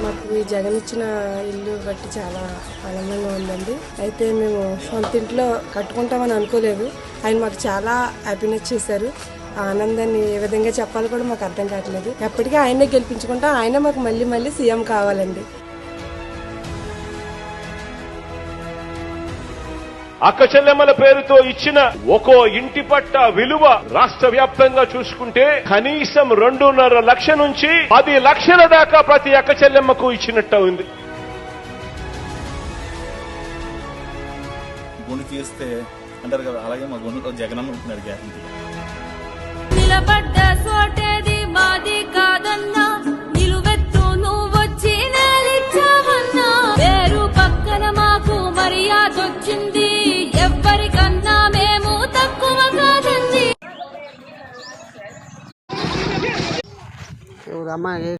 మాకు ఈ జగన్ ఇచ్చిన ఇల్లు బట్టి చాలా ఆనందంగా ఉందండి. అయితే మేము సొంత ఇంట్లో కట్టుకుంటామని అనుకోలేదు. ఆయన మాకు చాలా హ్యాపీనెస్ చేశారు. ఆ ఆనందాన్ని ఏ విధంగా చెప్పాలో కూడా మాకు అర్థం కావట్లేదు. ఎప్పటికీ ఆయనే గెలిపించుకుంటాం. ఆయనే మాకు మళ్ళీ మళ్ళీ సీఎం కావాలండి. అక్క చెల్లెమ్మల పేరుతో ఇచ్చిన ఒక్కో ఇంటి పట్ట విలువ రాష్ట్ర వ్యాప్తంగా చూసుకుంటే కనీసం 2.5 లక్షల నుంచి 10 లక్షల దాకా ప్రతి అక్క చెల్లెమ్మకు ఇచ్చినట్టు ఉంది. గుండె తీస్తే అంటారు కదా, అలాగే మా గుండెలో జగనన్న ఉంటున్నాడు గ్యారంటీ. నిలబడ్డ సోటేది మాది కాదన్నా, నిలువెత్తు నువ్వొచ్చి నేలిచ్చావన్నా, పేరు పక్కన మాకు మర్యాద వచ్చింది, ఎవ్వరికన్నా మేము తక్కువ కాదండి.